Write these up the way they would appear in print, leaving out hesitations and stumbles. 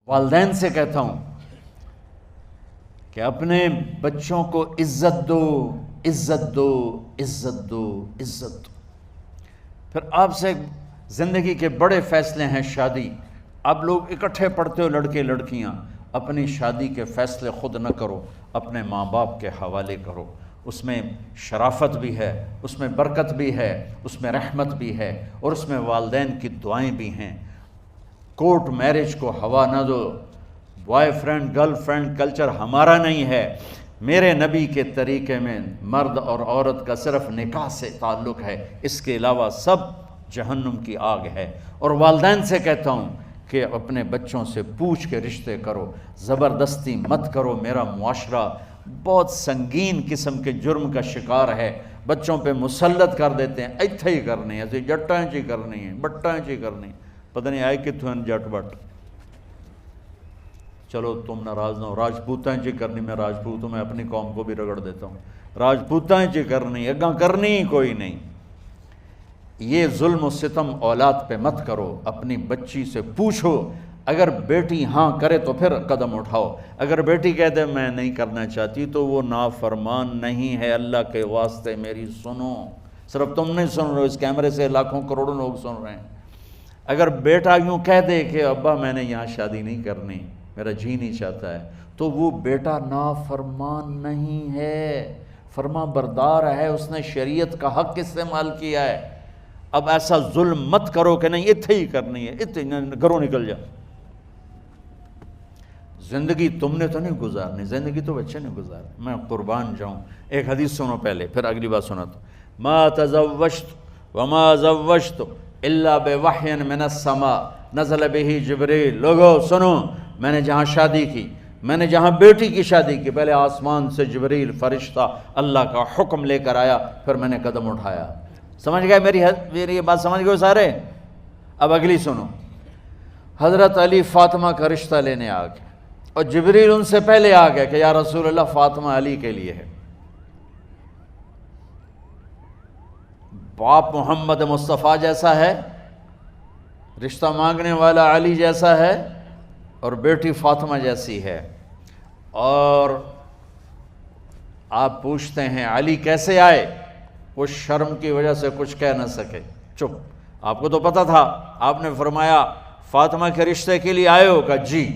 والدین سے کہتا ہوں کہ اپنے بچوں کو عزت دو، عزت دو، عزت دو، عزت دو۔ پھر آپ سے زندگی کے بڑے فیصلے ہیں شادی۔ اب لوگ اکٹھے پڑھتے ہو لڑکے لڑکیاں، اپنی شادی کے فیصلے خود نہ کرو، اپنے ماں باپ کے حوالے کرو۔ اس میں شرافت بھی ہے، اس میں برکت بھی ہے، اس میں رحمت بھی ہے، اور اس میں والدین کی دعائیں بھی ہیں۔ کورٹ میرج کو ہوا نہ دو۔ Boyfriend girlfriend culture ہمارا نہیں ہے۔ میرے نبی کے طریقے میں مرد اور عورت کا صرف نکاح سے تعلق ہے، اس کے علاوہ سب جہنم کی آگ ہے۔ اور والدین سے کہتا ہوں کہ اپنے بچوں سے پوچھ کے رشتے کرو، زبردستی مت کرو۔ میرا معاشرہ بہت سنگین قسم کے جرم کا شکار ہے، بچوں پہ مسلط کر دیتے ہیں، ایتھے ہی کرنی ہے، جٹاں چی کرنی ہے، بٹاں چی کرنی ہے، پتہ نہیں آئے کتوں جٹ بٹ۔ چلو تم ناراض نہ ہو، راجپوتاں چی کرنی، میں راجپوت ہوں، میں اپنی قوم کو بھی رگڑ دیتا ہوں، راجپوتاں چی کرنی، اگاں کرنی ہی کوئی نہیں۔ یہ ظلم و ستم اولاد پہ مت کرو، اپنی بچی سے پوچھو، اگر بیٹی ہاں کرے تو پھر قدم اٹھاؤ، اگر بیٹی کہہ دے میں نہیں کرنا چاہتی تو وہ نافرمان نہیں ہے۔ اللہ کے واسطے میری سنو، صرف تم نہیں سن رہے ہو، اس کیمرے سے لاکھوں کروڑوں لوگ سن رہے ہیں۔ اگر بیٹا یوں کہہ دے کہ ابا میں نے یہاں شادی نہیں کرنی، میرا جی نہیں چاہتا ہے، تو وہ بیٹا نافرمان نہیں ہے، فرما بردار ہے، اس نے شریعت کا حق استعمال کیا ہے۔ اب ایسا ظلم مت کرو کہ نہیں اتھے ہی کرنی ہے، اتھے گھروں نکل جا۔ زندگی تم نے تو نہیں گزارنی، زندگی تو بچے نے گزارنی۔ میں قربان جاؤں، ایک حدیث سنو پہلے، پھر اگلی بات سناتا ہوں۔ ما تزوجت وما زوجت الا بوحی من السماء نزل به جبریل۔ لوگو سنو، میں نے جہاں شادی کی، میں نے جہاں بیٹی کی شادی کی، پہلے آسمان سے جبریل فرشتہ اللہ کا حکم لے کر آیا، پھر میں نے قدم اٹھایا۔ سمجھ گئے میری یہ بات؟ سمجھ گئے سارے؟ اب اگلی سنو۔ حضرت علی فاطمہ کا رشتہ لینے آ گئے، اور جبریل ان سے پہلے آ گئے کہ یا رسول اللہ فاطمہ علی کے لیے ہے۔ باپ محمد مصطفیٰ جیسا ہے، رشتہ مانگنے والا علی جیسا ہے، اور بیٹی فاطمہ جیسی ہے۔ اور آپ پوچھتے ہیں علی کیسے آئے؟ وہ شرم کی وجہ سے کچھ کہہ نہ سکے، چپ۔ آپ کو تو پتہ تھا، آپ نے فرمایا فاطمہ کے رشتے کے لیے آئے ہو؟ کہا جی۔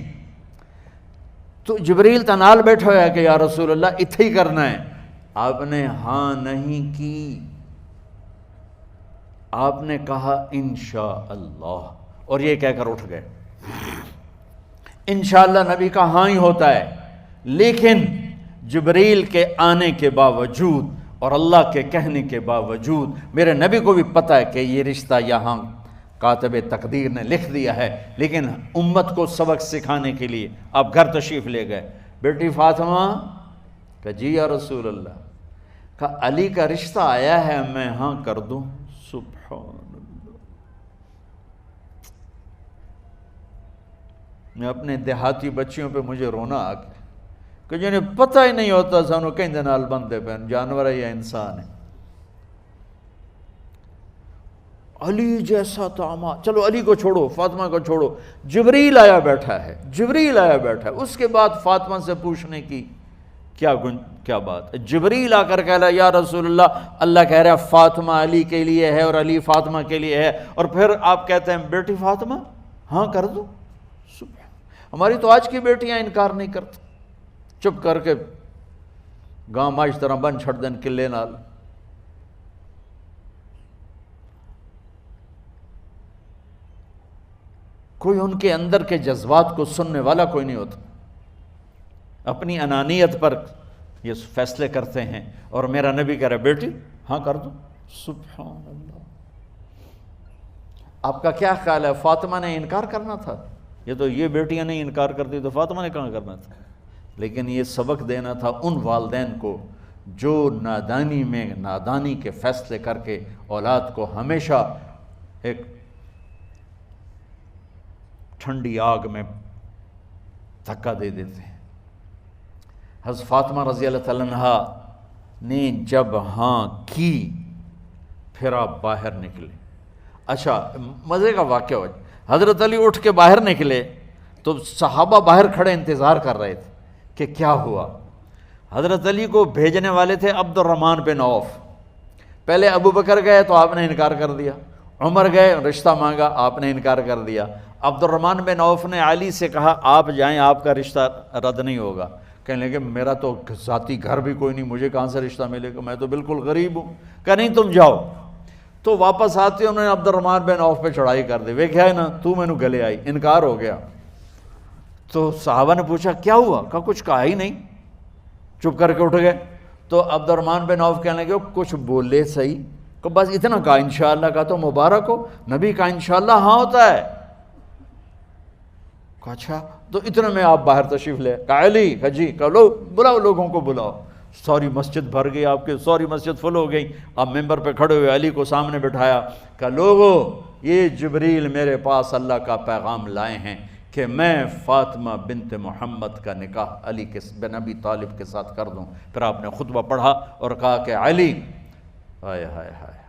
تو جبریل تنال بیٹھا ہوا ہے کہ یا رسول اللہ اتھے ہی کرنا ہے۔ آپ نے ہاں نہیں کی، آپ نے کہا انشاءاللہ، اور یہ کہہ کر اٹھ گئے۔ انشاءاللہ نبی کا ہاں ہی ہوتا ہے، لیکن جبریل کے آنے کے باوجود اور اللہ کے کہنے کے باوجود میرے نبی کو بھی پتہ ہے کہ یہ رشتہ یہاں کاتب تقدیر نے لکھ دیا ہے، لیکن امت کو سبق سکھانے کے لیے آپ گھر تشریف لے گئے۔ بیٹی فاطمہ کہ جی یا رسول اللہ، کہا علی کا رشتہ آیا ہے، میں ہاں کر دوں؟ سبحان اللہ۔ میں اپنے دیہاتی بچیوں پہ مجھے رونا آ گیا کہ جنہیں پتہ ہی نہیں ہوتا سانو کہیں دے نال بندے پہ جانور ہے یا انسان ہے۔ علی جیسا داماد، چلو علی کو چھوڑو، فاطمہ کو چھوڑو، جبریل آیا بیٹھا ہے، جبریل آیا بیٹھا ہے۔ اس کے بعد فاطمہ سے پوچھنے کی کیا بات ہے؟ جبریل آ کر کہہ رہا یا رسول اللہ، اللہ کہہ رہا ہے فاطمہ علی کے لیے ہے اور علی فاطمہ کے لیے ہے، اور پھر آپ کہتے ہیں بیٹی فاطمہ ہاں کر دو؟ ہماری تو آج کی بیٹیاں انکار نہیں کرتی، چپ کر کے گاں ماں اس طرح بن چھڑ دین کلے نال۔ کوئی ان کے اندر کے جذبات کو سننے والا کوئی نہیں ہوتا، اپنی انانیت پر یہ فیصلے کرتے ہیں۔ اور میرا نبی کہہ رہا ہے بیٹی ہاں کر دو۔ سبحان اللہ۔ آپ کا کیا خیال ہے فاطمہ نے انکار کرنا تھا؟ یہ بیٹیاں نہیں انکار کرتی تو فاطمہ نے کہاں کرنا تھا؟ لیکن یہ سبق دینا تھا ان والدین کو جو نادانی میں نادانی کے فیصلے کر کے اولاد کو ہمیشہ ایک ٹھنڈی آگ میں دھکا دے دیتے ہیں۔ حضرت فاطمہ رضی اللہ تعالیٰ عنہا نے جب ہاں کی، پھر آپ باہر نکلے۔ اچھا مزے کا واقعہ ہو، حضرت علی اٹھ کے باہر نکلے تو صحابہ باہر کھڑے انتظار کر رہے تھے کہ کیا ہوا۔ حضرت علی کو بھیجنے والے تھے عبد الرحمن بن عوف، پہلے ابو بکر گئے تو آپ نے انکار کر دیا، عمر گئے رشتہ مانگا، آپ نے انکار کر دیا، عبد الرحمن بن عوف نے علی سے کہا آپ جائیں، آپ کا رشتہ رد نہیں ہوگا۔ کہنے لگے میرا تو ذاتی گھر بھی کوئی نہیں، مجھے کہاں سے رشتہ ملے گا، میں تو بالکل غریب ہوں۔ کہا نہیں تم جاؤ۔ تو واپس آتے انہوں نے عبد الرحمن بن عوف پہ چڑھائی کر دی، ویکھیا ہے نا تو میں نو گلے آئی، انکار ہو گیا۔ تو صحابہ نے پوچھا کیا ہوا؟ کہا کچھ کہا ہی نہیں، چپ کر کے اٹھ گئے۔ تو عبد الرحمن بن عوف کہنے لگے کچھ بولے صحیح، کہ بس اتنا کہا انشاءاللہ، کہا تو مبارک ہو، نبی کا انشاءاللہ ہاں ہوتا ہے۔ کہا اچھا، تو اتنے میں آپ باہر تشریف لے، کہا علی، کہا جی، کہا لو بلاؤ، لوگوں کو بلاؤ۔ ساری مسجد بھر گئی، آپ کے ساری مسجد فل ہو گئی۔ آپ ممبر پہ کھڑے ہوئے علی کو سامنے بٹھایا، کہا لوگو یہ جبریل میرے پاس اللہ کا پیغام لائے ہیں کہ میں فاطمہ بنت محمد کا نکاح علی بن ابی طالب کے ساتھ کر دوں۔ پھر آپ نے خطبہ پڑھا اور کہا کہ علی، ہائے ہائے ہائے،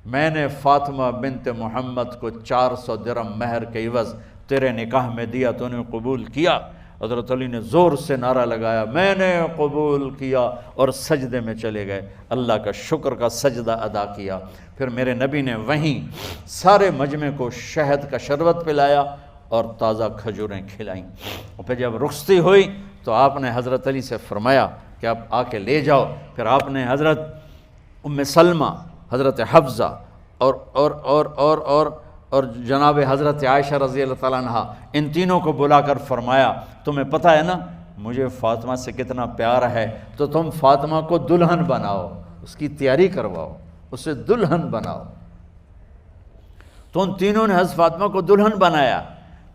میں نے فاطمہ بنت محمد کو 400 درہم مہر کے عوض تیرے نکاح میں دیا، تو نے قبول کیا؟ حضرت علی نے زور سے نعرہ لگایا میں نے قبول کیا، اور سجدے میں چلے گئے، اللہ کا شکر کا سجدہ ادا کیا۔ پھر میرے نبی نے وہیں سارے مجمع کو شہد کا شربت پلایا اور تازہ کھجوریں کھلائیں۔ اور پھر جب رخصتی ہوئی تو آپ نے حضرت علی سے فرمایا کہ آپ آ کے لے جاؤ۔ پھر آپ نے حضرت ام سلمہ، حضرت حفصہ اور جناب حضرت عائشہ رضی اللہ تعالیٰ عنہ، ان تینوں کو بلا کر فرمایا تمہیں پتہ ہے نا مجھے فاطمہ سے کتنا پیار ہے، تو تم فاطمہ کو دلہن بناؤ، اس کی تیاری کرواؤ، اسے دلہن بناؤ۔ تو ان تینوں نے حضرت فاطمہ کو دلہن بنایا۔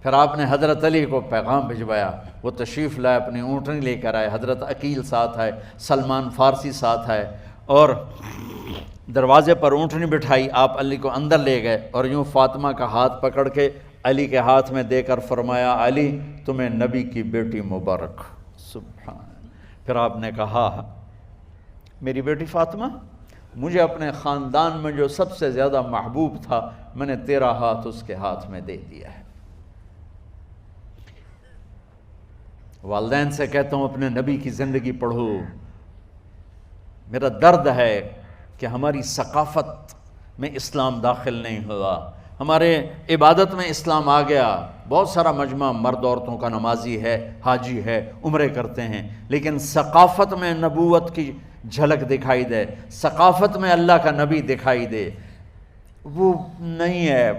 پھر آپ نے حضرت علی کو پیغام بھجوایا، وہ تشریف لائے، اپنی اونٹنی لے کر آئے، حضرت عقیل ساتھ ہے، سلمان فارسی ساتھ ہے، اور دروازے پر اونٹنی بٹھائی، آپ علی کو اندر لے گئے اور یوں فاطمہ کا ہاتھ پکڑ کے علی کے ہاتھ میں دے کر فرمایا علی تمہیں نبی کی بیٹی مبارک۔ سبحان۔ پھر آپ نے کہا میری بیٹی فاطمہ، مجھے اپنے خاندان میں جو سب سے زیادہ محبوب تھا میں نے تیرا ہاتھ اس کے ہاتھ میں دے دیا ہے۔ والدین سے کہتا ہوں اپنے نبی کی زندگی پڑھو۔ میرا درد ہے کہ ہماری ثقافت میں اسلام داخل نہیں ہوا، ہمارے عبادت میں اسلام آ گیا، بہت سارا مجمع مرد عورتوں کا نمازی ہے، حاجی ہے، عمرے کرتے ہیں، لیکن ثقافت میں نبوت کی جھلک دکھائی دے، ثقافت میں اللہ کا نبی دکھائی دے، وہ نہیں ہے۔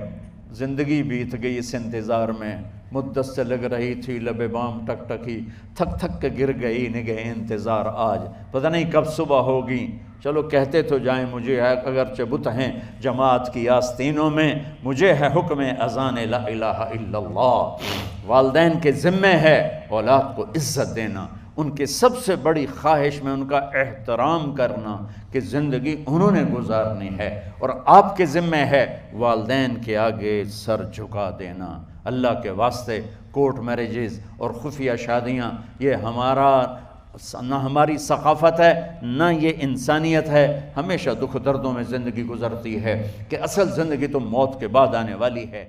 زندگی بیت گئی اس انتظار میں، مدت سے لگ رہی تھی لب بام ٹک ٹکی، تھک تھک کے گر گئی نگہ انتظار آج، پتہ نہیں کب صبح ہوگی۔ چلو کہتے تو جائیں مجھے ہے اگرچہ بت ہیں جماعت کی آستینوں میں، مجھے ہے حکم اذان لا الہ الا اللہ۔ والدین کے ذمہ ہے اولاد کو عزت دینا، ان کے سب سے بڑی خواہش میں ان کا احترام کرنا کہ زندگی انہوں نے گزارنی ہے، اور آپ کے ذمہ ہے والدین کے آگے سر جھکا دینا۔ اللہ کے واسطے کورٹ میرجز اور خفیہ شادیاں یہ نہ ہماری ثقافت ہے نہ یہ انسانیت ہے، ہمیشہ دکھ دردوں میں زندگی گزرتی ہے کہ اصل زندگی تو موت کے بعد آنے والی ہے۔